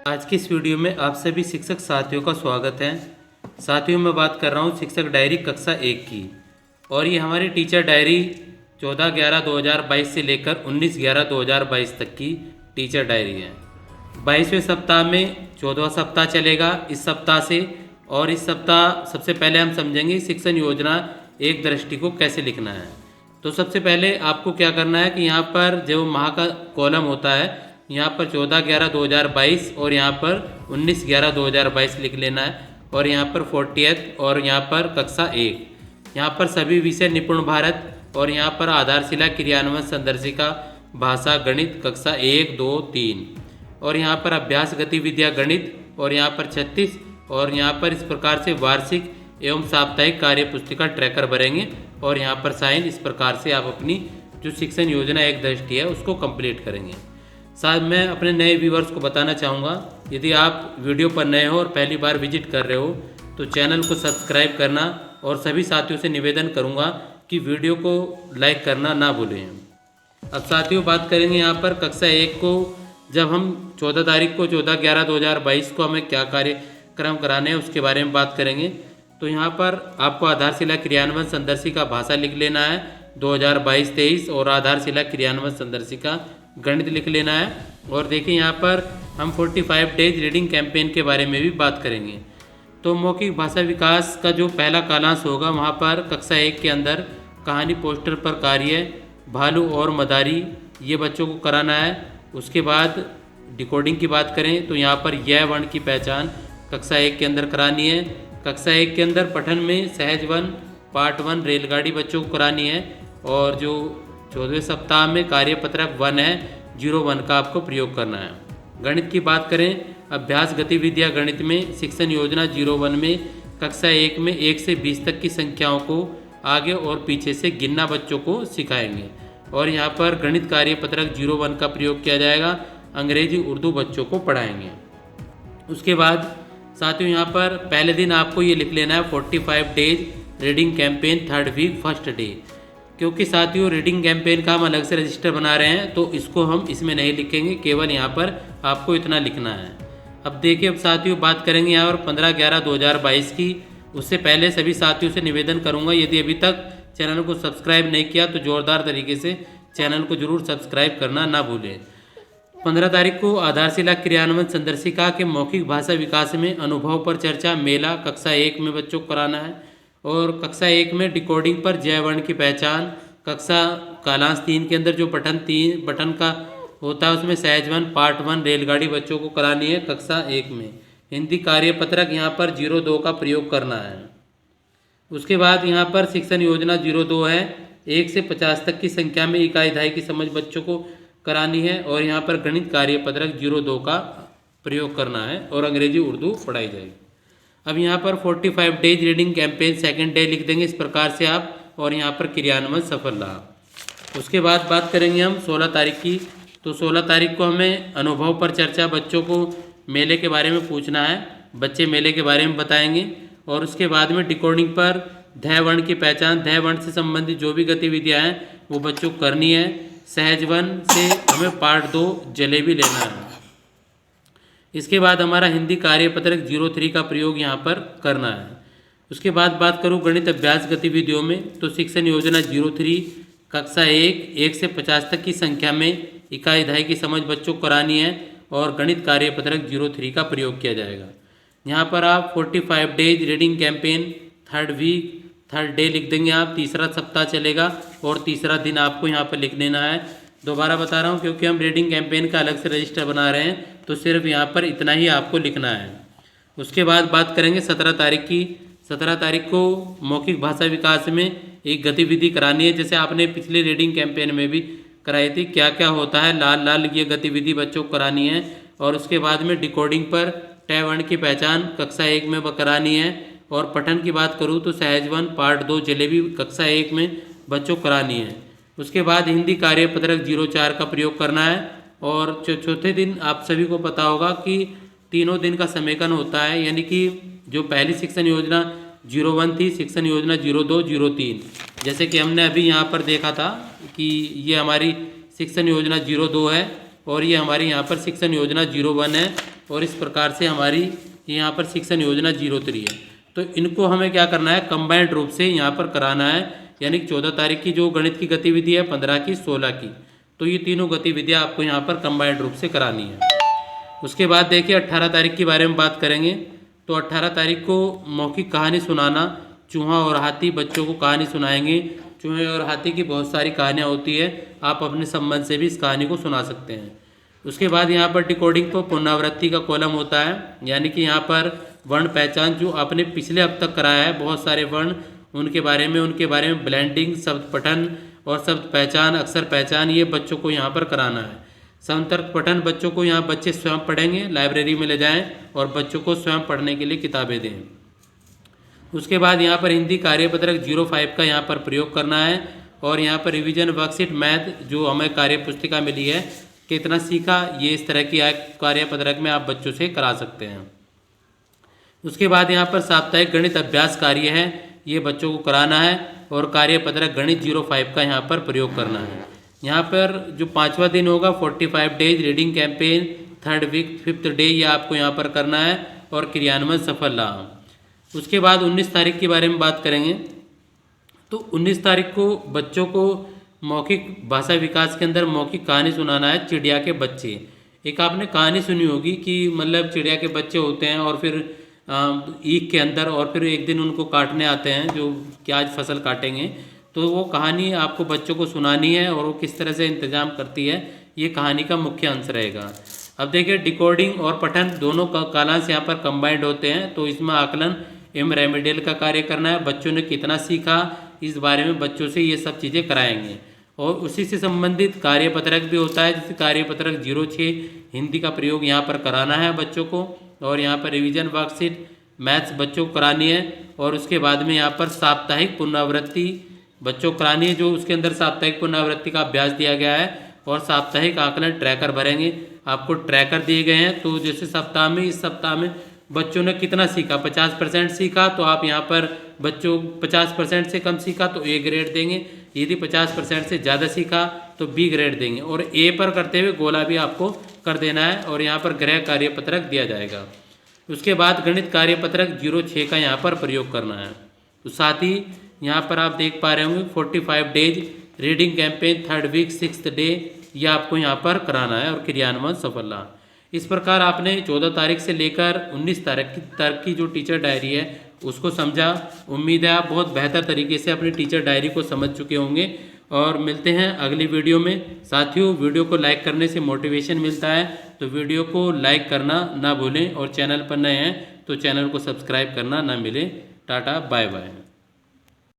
आज की इस वीडियो में आप सभी शिक्षक साथियों का स्वागत है। साथियों मैं बात कर रहा हूँ शिक्षक डायरी कक्षा 1 की, और ये हमारी टीचर डायरी 14/11/2022 से लेकर 19/11/2022 तक की टीचर डायरी है। 22वें सप्ताह में 14वां सप्ताह चलेगा इस सप्ताह से, और इस सप्ताह सबसे पहले हम समझेंगे शिक्षण योजना एक दृष्टि को कैसे लिखना है। तो सबसे पहले आपको क्या करना है कि यहाँ पर जो माह का कॉलम होता है, यहाँ पर 14/11/2022 और यहाँ पर 19/11/2022 लिख लेना है, और यहाँ पर 40th और यहाँ पर कक्षा 1, यहाँ पर सभी विषय निपुण भारत, और यहाँ पर आधारशिला क्रियान्वयन संदर्शिका भाषा गणित कक्षा 1, 2, 3, और यहाँ पर अभ्यास गतिविधियाँ गणित, और यहाँ पर 36, और यहाँ पर इस प्रकार से वार्षिक एवं साप्ताहिक कार्य पुस्तिका ट्रैकर भरेंगे, और यहाँ पर साइन। इस प्रकार से आप अपनी जो शिक्षण योजना एक दृष्टि है उसको कंप्लीट करेंगे। साथ मैं अपने नए व्यूवर्स को बताना चाहूँगा, यदि आप वीडियो पर नए हो और पहली बार विजिट कर रहे हो तो चैनल को सब्सक्राइब करना, और सभी साथियों से निवेदन करूँगा कि वीडियो को लाइक करना ना भूलें। अब साथियों बात करेंगे यहाँ पर कक्षा 1 को, जब हम 14 तारीख को 14/11/2022 को हमें क्या कार्यक्रम कराने हैं उसके बारे में बात करेंगे। तो यहाँ पर आपको आधारशिला क्रियान्वयन संदर्शिका भाषा लिख लेना है 2022-23, और आधारशिला क्रियान्वयन संदर्शिका गणित लिख लेना है। और देखिए यहाँ पर हम 45 डेज रीडिंग कैंपेन के बारे में भी बात करेंगे। तो मौखिक भाषा विकास का जो पहला कालांश होगा, वहाँ पर कक्षा 1 के अंदर कहानी पोस्टर पर कार्य भालू और मदारी ये बच्चों को कराना है। उसके बाद डिकोडिंग की बात करें तो यहाँ पर यह वर्ण की पहचान कक्षा 1 के अंदर करानी है। कक्षा 1 के अंदर पठन में सहज वन पार्ट 1 रेलगाड़ी बच्चों को करानी है, और जो 14वें सप्ताह में कार्यपत्रक 1 है 01 का आपको प्रयोग करना है। गणित की बात करें, अभ्यास गतिविधियाँ गणित में शिक्षण योजना 01 में कक्षा 1 में 1 से 20 तक की संख्याओं को आगे और पीछे से गिनना बच्चों को सिखाएंगे, और यहाँ पर गणित कार्यपत्रक 01 का प्रयोग किया जाएगा। अंग्रेजी उर्दू बच्चों को पढ़ाएंगे। उसके बाद साथियों यहाँ पर पहले दिन आपको ये लिख लेना है 45 days reading campaign 3rd week 1st day, क्योंकि साथियों रीडिंग कैंपेन का हम अलग से रजिस्टर बना रहे हैं तो इसको हम इसमें नहीं लिखेंगे, केवल यहाँ पर आपको इतना लिखना है। अब देखिए, अब साथियों बात करेंगे यहाँ पर 15/11/2022 की। उससे पहले सभी साथियों से निवेदन करूँगा, यदि अभी तक चैनल को सब्सक्राइब नहीं किया तो ज़ोरदार तरीके से चैनल को जरूर सब्सक्राइब करना ना भूलें। 15 तारीख को आधारशिला क्रियान्वयन संदर्शिका के मौखिक भाषा विकास में अनुभव पर चर्चा मेला कक्षा 1 में बच्चों को कराना है, और कक्षा 1 में डिकोडिंग पर जय वर्ण की पहचान। कक्षा कालांश 3 के अंदर जो पठन का होता है उसमें सहज वन पार्ट 1 रेलगाड़ी बच्चों को करानी है कक्षा 1 में। हिंदी कार्यपत्रक यहाँ पर 02 का प्रयोग करना है। उसके बाद यहाँ पर शिक्षण योजना 02 है, 1 से 50 तक की संख्या में इकाई इकाई की समझ बच्चों को करानी है, और यहाँ पर गणित कार्यपत्रक 02 का प्रयोग करना है, और अंग्रेजी उर्दू पढ़ाई जाएगी। अब यहाँ पर 45 days reading campaign 2nd day लिख देंगे इस प्रकार से आप, और यहाँ पर क्रियान्वयन सफल रहा। उसके बाद बात करेंगे हम 16 तारीख की। तो 16 तारीख को हमें अनुभव पर चर्चा, बच्चों को मेले के बारे में पूछना है, बच्चे मेले के बारे में बताएंगे। और उसके बाद में डिकोडिंग पर ध वर्ण की पहचान, ध वर्ण से संबंधित जो भी गतिविधियाँ हैं वो बच्चों को करनी है। सहज वन से हमें पार्ट 2 जलेबी लेना है। इसके बाद हमारा हिंदी कार्यपत्रक 03 का प्रयोग यहाँ पर करना है। उसके बाद बात करूँ गणित अभ्यास गतिविधियों में, तो शिक्षण योजना 03 कक्षा 1 से 50 तक की संख्या में इकाई इकाई की समझ बच्चों को करानी है, और गणित कार्यपत्रक 03 का प्रयोग किया जाएगा। यहाँ पर आप 45 days reading campaign 3rd week 3rd day लिख देंगे आप। तीसरा सप्ताह चलेगा, और तीसरा दिन आपको यहाँ पर लिख लेना है। दोबारा बता रहा हूँ क्योंकि हम रीडिंग कैंपेन का अलग से रजिस्टर बना रहे हैं, तो सिर्फ यहाँ पर इतना ही आपको लिखना है। उसके बाद बात करेंगे 17 तारीख की। 17 तारीख को मौखिक भाषा विकास में एक गतिविधि करानी है, जैसे आपने पिछले रीडिंग कैंपेन में भी कराई थी। क्या क्या होता है लाल लाल, ये गतिविधि बच्चों को करानी है। और उसके बाद में डिकोडिंग पर ट वर्ण की पहचान कक्षा 1 में करानी है। और पठन की बात करूँ तो सहज वन पार्ट 2 जलेबी कक्षा 1 में बच्चों को करानी है। उसके बाद हिंदी कार्यपत्रक 04 का प्रयोग करना है। और चौथे दिन आप सभी को पता होगा कि तीनों दिन का समेकन होता है, यानी कि जो पहली शिक्षण योजना 01 थी, शिक्षण योजना 02, 03, जैसे कि हमने अभी यहाँ पर देखा था कि ये हमारी शिक्षण योजना 02 है, और ये हमारी यहाँ पर शिक्षण योजना 01 है। और इस प्रकार से हमारी यहाँ पर शिक्षण योजना 03 है। तो इनको हमें क्या करना है, कंबाइंड रूप से यहाँ पर कराना है, यानी कि 14 तारीख की जो गणित की गतिविधि है, 15 की, 16 की, तो ये तीनों गतिविधियाँ आपको यहाँ पर कंबाइंड रूप से करानी है। उसके बाद देखिए 18 तारीख के बारे में बात करेंगे। तो 18 तारीख को मौखिक कहानी सुनाना, चूहा और हाथी, बच्चों को कहानी सुनाएंगे। चूहे और हाथी की बहुत सारी कहानियाँ होती है, आप अपने संबंध से भी इस कहानी को सुना सकते हैं। उसके बाद यहाँ पर डिकोडिंग पर पुनरावृत्ति का कॉलम होता है, यानी कि यहाँ पर वर्ण पहचान जो आपने पिछले अब तक कराया है, बहुत सारे वर्ण, उनके बारे में ब्लेंडिंग, शब्द पठन और शब्द पहचान, अक्षर पहचान, ये बच्चों को यहाँ पर कराना है। समतर्क पठन बच्चों को यहाँ बच्चे स्वयं पढ़ेंगे, लाइब्रेरी में ले जाएं और बच्चों को स्वयं पढ़ने के लिए किताबें दें। उसके बाद यहाँ पर हिंदी कार्यपत्रक 05 का यहाँ पर प्रयोग करना है और यहाँ पर रिवीजन वर्कशीट मैथ जो हमें कार्य पुस्तिका मिली है, कितना सीखा, ये इस तरह की कार्यपत्रक में आप बच्चों से करा सकते हैं। उसके बाद यहाँ पर साप्ताहिक गणित अभ्यास कार्य है, ये बच्चों को कराना है और कार्यपत्रक गणित 05 का यहाँ पर प्रयोग करना है। यहाँ पर जो 5वां दिन होगा 45 days reading campaign, 3rd week 5th day, ये आपको यहाँ पर करना है और क्रियान्वयन सफल रहा। उसके बाद 19 तारीख के बारे में बात करेंगे। तो 19 तारीख को बच्चों को मौखिक भाषा विकास के अंदर मौखिक कहानी सुनाना है, चिड़िया के बच्चे। एक आपने कहानी सुनी होगी कि मतलब चिड़िया के बच्चे होते हैं और फिर ईख के अंदर, और फिर एक दिन उनको काटने आते हैं जो कि आज फसल काटेंगे। तो वो कहानी आपको बच्चों को सुनानी है और वो किस तरह से इंतजाम करती है, ये कहानी का मुख्य अंश रहेगा। अब देखिए डिकोडिंग और पठन दोनों का कालांश यहाँ पर कंबाइंड होते हैं, तो इसमें आकलन एवं रेमेडियल का कार्य करना है। बच्चों ने कितना सीखा, इस बारे में बच्चों से ये सब चीज़ें कराएंगे। और उसी से संबंधित कार्यपत्रक भी होता है, जैसे कार्यपत्रक 06 हिंदी का प्रयोग यहाँ पर कराना है बच्चों को, और यहाँ पर रिवीजन वर्कशीट मैथ्स बच्चों को करानी है। और उसके बाद में यहाँ पर साप्ताहिक पुनरावृत्ति बच्चों को करानी है, जो उसके अंदर साप्ताहिक पुनरावृत्ति का अभ्यास दिया गया है, और साप्ताहिक आकलन ट्रैकर भरेंगे। आपको ट्रैकर दिए गए हैं, तो जैसे सप्ताह में, इस सप्ताह में बच्चों ने कितना सीखा, 50% सीखा, तो आप यहाँ पर बच्चों 50% से कम सीखा तो A ग्रेड देंगे, यदि 50% से ज़्यादा सीखा तो B ग्रेड देंगे। और A पर करते हुए गोला भी आपको कर देना है, और यहाँ पर गृह कार्यपत्रक दिया जाएगा। उसके बाद गणित कार्यपत्रक 06 का यहाँ पर प्रयोग करना है। तो साथ ही यहाँ पर आप देख पा रहे होंगे 45 days reading campaign, 3rd week 6th day, ये आपको यहाँ पर कराना है और क्रियान्वयन सफल रहा। इस प्रकार आपने 14 तारीख से लेकर 19 तारीख की जो टीचर डायरी है उसको समझा। उम्मीद है आप बहुत बेहतर तरीके से अपनी टीचर डायरी को समझ चुके होंगे, और मिलते हैं अगली वीडियो में। साथियों, वीडियो को लाइक करने से मोटिवेशन मिलता है, तो वीडियो को लाइक करना ना भूलें, और चैनल पर नए हैं तो चैनल को सब्सक्राइब करना ना मिले। टाटा, बाय बाय।